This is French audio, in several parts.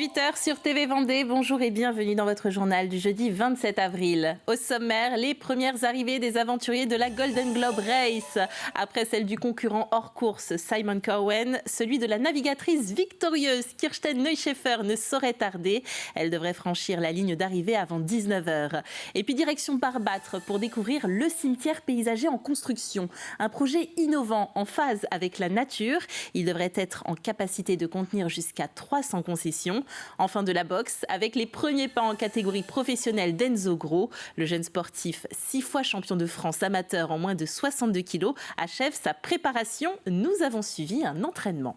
18h sur TV Vendée. Bonjour et bienvenue dans votre journal du jeudi 27 avril. Au sommaire, les premières arrivées des aventuriers de la Golden Globe Race. Après celle du concurrent hors course Simon Cowen, celui de la navigatrice victorieuse Kirsten Neuschaeffer ne saurait tarder. Elle devrait franchir la ligne d'arrivée avant 19h. Et puis direction Barbâtre pour découvrir le cimetière paysager en construction. Un projet innovant en phase avec la nature. Il devrait être en capacité de contenir jusqu'à 300 concessions. En fin de la boxe, avec les premiers pas en catégorie professionnelle d'Enzo Gros, le jeune sportif 6 fois champion de France amateur en moins de 62 kilos achève sa préparation. Nous avons suivi un entraînement.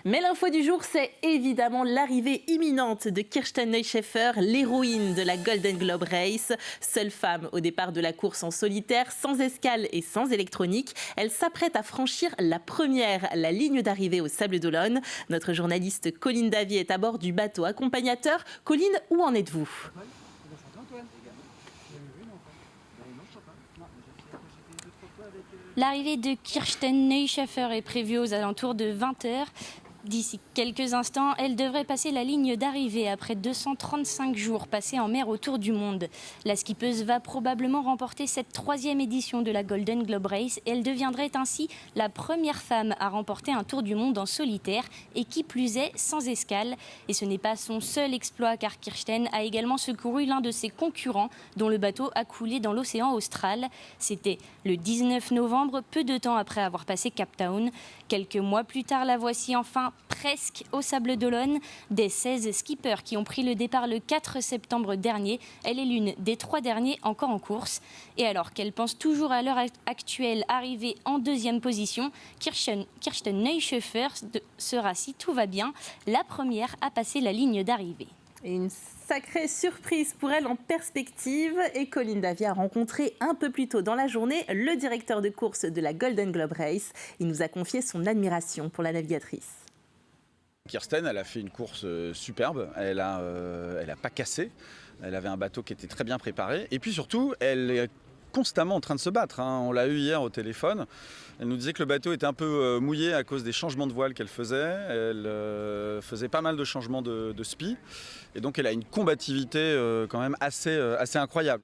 Mais l'info du jour, c'est évidemment l'arrivée imminente de Kirsten Neuschaeffer, l'héroïne de la Golden Globe Race. Seule femme au départ de la course en solitaire, sans escale et sans électronique, elle s'apprête à franchir la ligne d'arrivée au Sables d'Olonne. Notre journaliste Colline Davy est à bord du bateau accompagnateur. Colline, où en êtes-vous ? L'arrivée de Kirsten Neuschaeffer est prévue aux alentours de 20h. D'ici quelques instants, elle devrait passer la ligne d'arrivée après 235 jours passés en mer autour du monde. La skippeuse va probablement remporter cette 3e édition de la Golden Globe Race et elle deviendrait ainsi la première femme à remporter un tour du monde en solitaire et qui plus est sans escale. Et ce n'est pas son seul exploit car Kirsten a également secouru l'un de ses concurrents dont le bateau a coulé dans l'océan Austral. C'était le 19 novembre, peu de temps après avoir passé Cape Town. Quelques mois plus tard, la voici enfin presque au Sables d'Olonne. Des 16 skippers qui ont pris le départ le 4 septembre dernier, elle est l'une des 3 derniers encore en course. Et alors qu'elle pense toujours à l'heure actuelle arriver en 2e position, Kirsten Neuschaeffer sera, si tout va bien, la première à passer la ligne d'arrivée. Et une sacrée surprise pour elle en perspective. Et Colline Davy a rencontré un peu plus tôt dans la journée le directeur de course de la Golden Globe Race. Il nous a confié son admiration pour la navigatrice. Kirsten, elle a fait une course superbe, elle a pas cassé, elle avait un bateau qui était très bien préparé et puis surtout elle est constamment en train de se battre. On l'a eu hier au téléphone, elle nous disait que le bateau était un peu mouillé à cause des changements de voile qu'elle faisait, elle faisait pas mal de changements de spi et donc elle a une combativité quand même assez incroyable.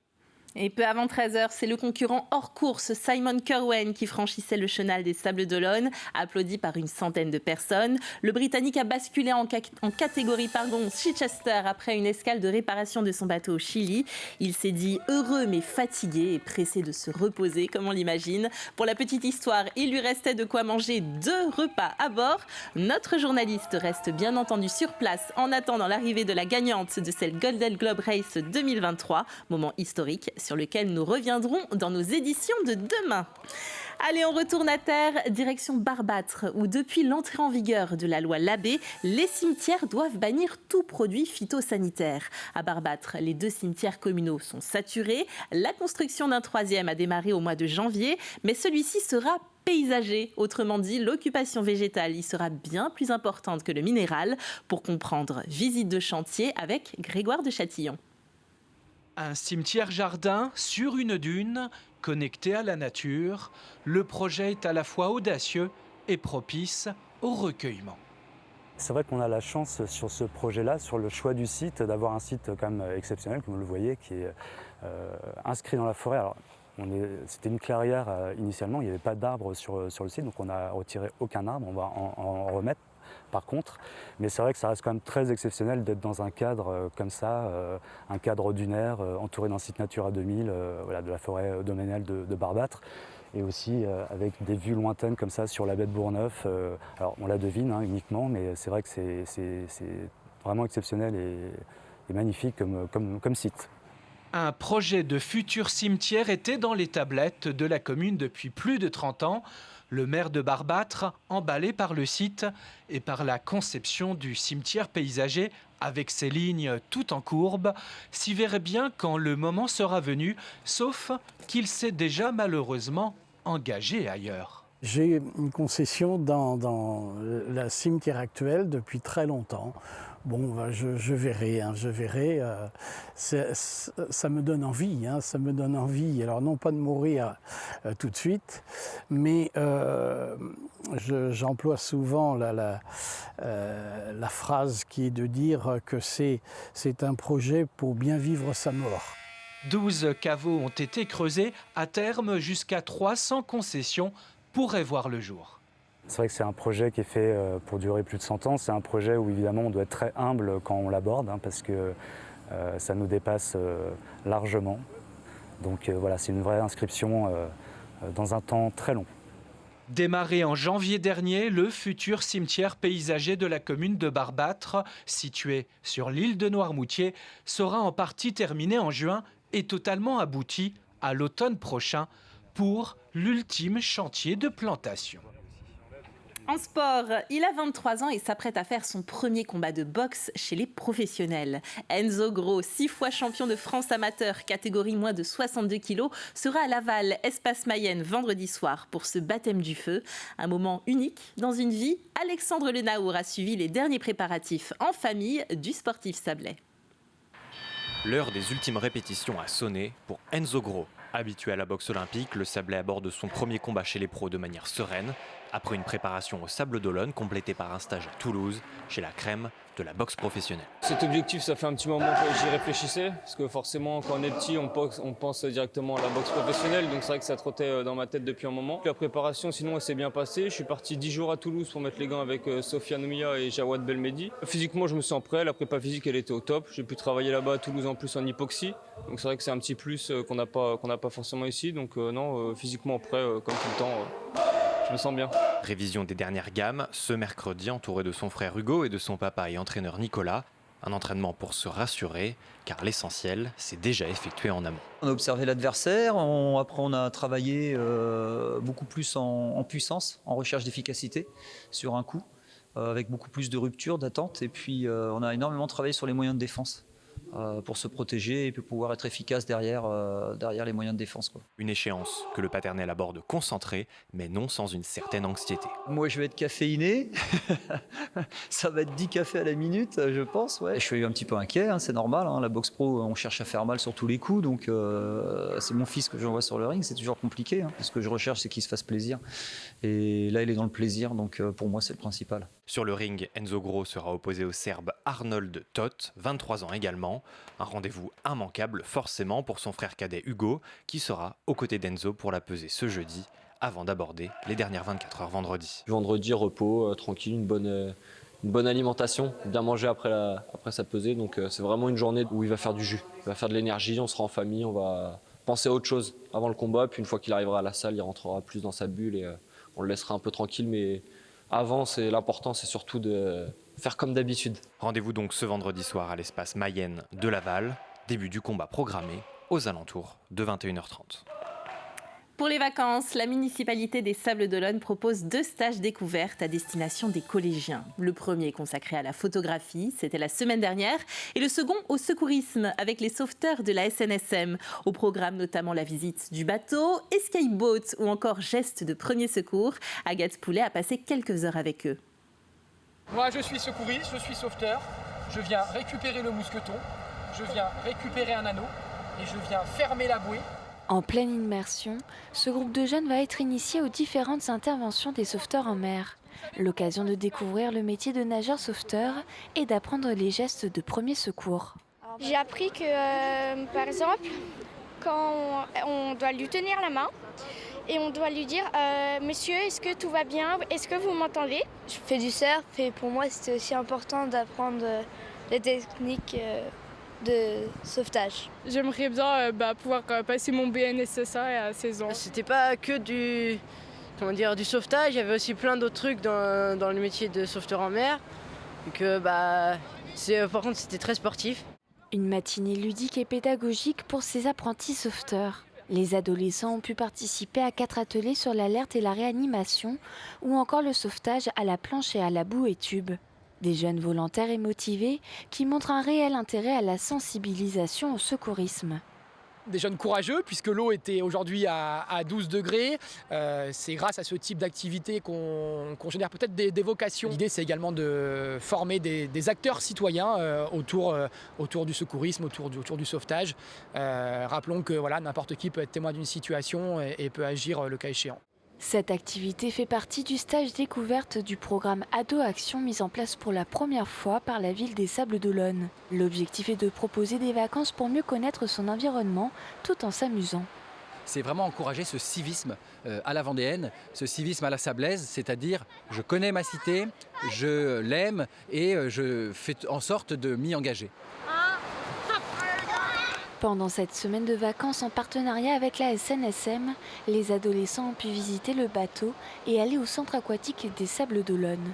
Et peu avant 13h, c'est le concurrent hors course Simon Cowen qui franchissait le chenal des Sables d'Olonne, applaudi par une centaine de personnes. Le Britannique a basculé en catégorie Chichester après une escale de réparation de son bateau au Chili. Il s'est dit heureux mais fatigué et pressé de se reposer, comme on l'imagine. Pour la petite histoire, il lui restait de quoi manger 2 repas à bord. Notre journaliste reste bien entendu sur place en attendant l'arrivée de la gagnante de cette Golden Globe Race 2023, moment historique sur lequel nous reviendrons dans nos éditions de demain. Allez, on retourne à terre, direction Barbâtre, où depuis l'entrée en vigueur de la loi Labbé, les cimetières doivent bannir tout produit phytosanitaire. À Barbâtre, les 2 cimetières communaux sont saturés. La construction d'un 3e a démarré au mois de janvier, mais celui-ci sera paysager. Autrement dit, l'occupation végétale y sera bien plus importante que le minéral. Pour comprendre, visite de chantier avec Grégoire de Châtillon. Un cimetière-jardin sur une dune, connecté à la nature, le projet est à la fois audacieux et propice au recueillement. C'est vrai qu'on a la chance sur ce projet-là, sur le choix du site, d'avoir un site quand même exceptionnel, comme vous le voyez, qui est inscrit dans la forêt. Alors, c'était une clairière initialement, il n'y avait pas d'arbres sur le site, donc on n'a retiré aucun arbre, on va en remettre. Par contre, mais c'est vrai que ça reste quand même très exceptionnel d'être dans un cadre comme ça, un cadre dunaire, entouré d'un site Natura 2000, de la forêt domaniale de Barbâtre, et aussi avec des vues lointaines comme ça sur la baie de Bourgneuf. Alors on la devine uniquement, mais c'est vrai que c'est vraiment exceptionnel et magnifique comme site. Un projet de futur cimetière était dans les tablettes de la commune depuis plus de 30 ans. Le maire de Barbâtre, emballé par le site et par la conception du cimetière paysager avec ses lignes tout en courbe, s'y verrait bien quand le moment sera venu, sauf qu'il s'est déjà malheureusement engagé ailleurs. J'ai une concession dans la cimetière actuelle depuis très longtemps. Bon, je verrai, je verrai. Ça me donne envie, ça me donne envie. Alors non pas de mourir tout de suite, mais j'emploie souvent la phrase qui est de dire que c'est un projet pour bien vivre sa mort. 12 caveaux ont été creusés. À terme, jusqu'à 300 concessions pourraient voir le jour. C'est vrai que c'est un projet qui est fait pour durer plus de 100 ans. C'est un projet où évidemment on doit être très humble quand on l'aborde, parce que ça nous dépasse largement. Donc voilà, c'est une vraie inscription dans un temps très long. Démarré en janvier dernier, le futur cimetière paysager de la commune de Barbâtre, situé sur l'île de Noirmoutier, sera en partie terminé en juin et totalement abouti à l'automne prochain pour l'ultime chantier de plantation. En sport, il a 23 ans et s'apprête à faire son premier combat de boxe chez les professionnels. Enzo Gros, 6 fois champion de France amateur, catégorie moins de 62 kg, sera à Laval, Espace Mayenne, vendredi soir pour ce baptême du feu. Un moment unique dans une vie. Alexandre Lenaour a suivi les derniers préparatifs en famille du sportif sablais. L'heure des ultimes répétitions a sonné pour Enzo Gros. Habitué à la boxe olympique, le Sablais aborde son premier combat chez les pros de manière sereine, après une préparation au Sable d'Olonne complétée par un stage à Toulouse, chez la crème de la boxe professionnelle. Cet objectif, ça fait un petit moment que j'y réfléchissais, parce que forcément, quand on est petit, on pense directement à la boxe professionnelle, donc c'est vrai que ça trottait dans ma tête depuis un moment. La préparation, sinon, elle s'est bien passée. Je suis parti 10 jours à Toulouse pour mettre les gants avec Sofiane Oumia et Jawad Belmedi. Physiquement, je me sens prêt, la prépa physique, elle était au top. J'ai pu travailler là-bas à Toulouse en plus en hypoxie, donc c'est vrai que c'est un petit plus qu'on n'a pas forcément ici, donc non, physiquement prêt comme tout le temps. Je me sens bien. Révision des dernières gammes, ce mercredi, entouré de son frère Hugo et de son papa et entraîneur Nicolas. Un entraînement pour se rassurer, car l'essentiel, c'est déjà effectué en amont. On a observé l'adversaire, après on a travaillé beaucoup plus en puissance, en recherche d'efficacité sur un coup, avec beaucoup plus de rupture, d'attente. Et puis on a énormément travaillé sur les moyens de défense. Pour se protéger et puis pouvoir être efficace derrière les moyens de défense, quoi. Une échéance que le paternel aborde concentré, mais non sans une certaine anxiété. Moi, je vais être caféiné. Ça va être 10 cafés à la minute, je pense. Ouais. Je suis un petit peu inquiet, c'est normal. La boxe pro, on cherche à faire mal sur tous les coups. Donc, c'est mon fils que j'envoie sur le ring. C'est toujours compliqué. Ce que je recherche, c'est qu'il se fasse plaisir. Et là, il est dans le plaisir. Donc, pour moi, c'est le principal. Sur le ring, Enzo Gros sera opposé au Serbe Arnold Toth, 23 ans également. Un rendez-vous immanquable forcément pour son frère cadet Hugo, qui sera aux côtés d'Enzo pour la peser ce jeudi, avant d'aborder les dernières 24 heures vendredi. Vendredi, repos, tranquille, une bonne alimentation, bien manger après sa pesée. Donc c'est vraiment une journée où il va faire du jus, il va faire de l'énergie, on sera en famille, on va penser à autre chose avant le combat. Puis une fois qu'il arrivera à la salle, il rentrera plus dans sa bulle et on le laissera un peu tranquille. Mais avant, l'important, c'est surtout de faire comme d'habitude. Rendez-vous donc ce vendredi soir à l'espace Mayenne de Laval. Début du combat programmé aux alentours de 21h30. Pour les vacances, la municipalité des Sables d'Olonne propose 2 stages découvertes à destination des collégiens. Le premier consacré à la photographie, c'était la semaine dernière, et le second au secourisme avec les sauveteurs de la SNSM. Au programme notamment la visite du bateau, escape boat ou encore gestes de premier secours. Agathe Poulet a passé quelques heures avec eux. Moi, je suis secouriste, je suis sauveteur. Je viens récupérer le mousqueton, je viens récupérer un anneau et je viens fermer la bouée. En pleine immersion, ce groupe de jeunes va être initié aux différentes interventions des sauveteurs en mer. L'occasion de découvrir le métier de nageur-sauveteur et d'apprendre les gestes de premier secours. J'ai appris que, par exemple, quand on doit lui tenir la main et on doit lui dire « Monsieur, est-ce que tout va bien? Est-ce que vous m'entendez ?» Je fais du surf et pour moi, c'était aussi important d'apprendre les techniques de sauvetage. J'aimerais bien pouvoir passer mon BNSSA à 16 ans. C'était pas que du sauvetage, il y avait aussi plein d'autres trucs dans le métier de sauveteur en mer. Donc par contre c'était très sportif. Une matinée ludique et pédagogique pour ces apprentis sauveteurs. Les adolescents ont pu participer à 4 ateliers sur l'alerte et la réanimation ou encore le sauvetage à la planche et à la bouée tube. Des jeunes volontaires et motivés qui montrent un réel intérêt à la sensibilisation au secourisme. Des jeunes courageux, puisque l'eau était aujourd'hui à 12 degrés. C'est grâce à ce type d'activité qu'on génère peut-être des vocations. L'idée, c'est également de former des acteurs citoyens autour du secourisme, autour du sauvetage. Rappelons que voilà, n'importe qui peut être témoin d'une situation et peut agir le cas échéant. Cette activité fait partie du stage découverte du programme Ado Action mis en place pour la première fois par la ville des Sables d'Olonne. L'objectif est de proposer des vacances pour mieux connaître son environnement tout en s'amusant. C'est vraiment encourager ce civisme à la vendéenne, ce civisme à la sablaise, c'est-à-dire je connais ma cité, je l'aime et je fais en sorte de m'y engager. Pendant cette semaine de vacances en partenariat avec la SNSM, les adolescents ont pu visiter le bateau et aller au centre aquatique des Sables d'Olonne.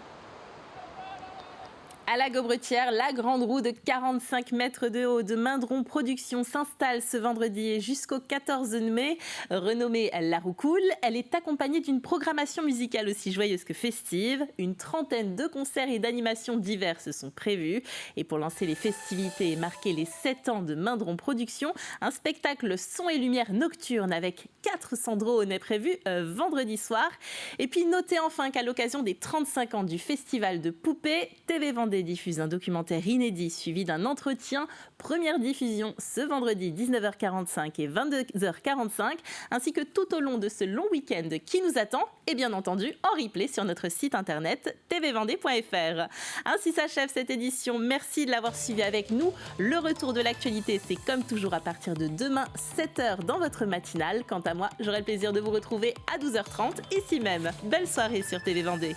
À la Gaubretière, la grande roue de 45 mètres de haut de Mindron Productions s'installe ce vendredi et jusqu'au 14 mai. Renommée La Roue Cool, elle est accompagnée d'une programmation musicale aussi joyeuse que festive. Une trentaine de concerts et d'animations diverses sont prévus. Et pour lancer les festivités et marquer les 7 ans de Mindron Productions, un spectacle son et lumière nocturne avec 400 drones est prévu vendredi soir. Et puis notez enfin qu'à l'occasion des 35 ans du Festival de Poupées, TV Vendée diffuse un documentaire inédit suivi d'un entretien. Première diffusion ce vendredi 19h45 et 22h45, ainsi que tout au long de ce long week-end qui nous attend, et bien entendu en replay sur notre site internet tvvendée.fr. Ainsi s'achève cette édition. Merci de l'avoir suivi avec nous. Le retour de l'actualité, c'est comme toujours à partir de demain 7h dans votre matinale. Quant à moi, j'aurai le plaisir de vous retrouver à 12h30 ici même. Belle soirée sur TV Vendée.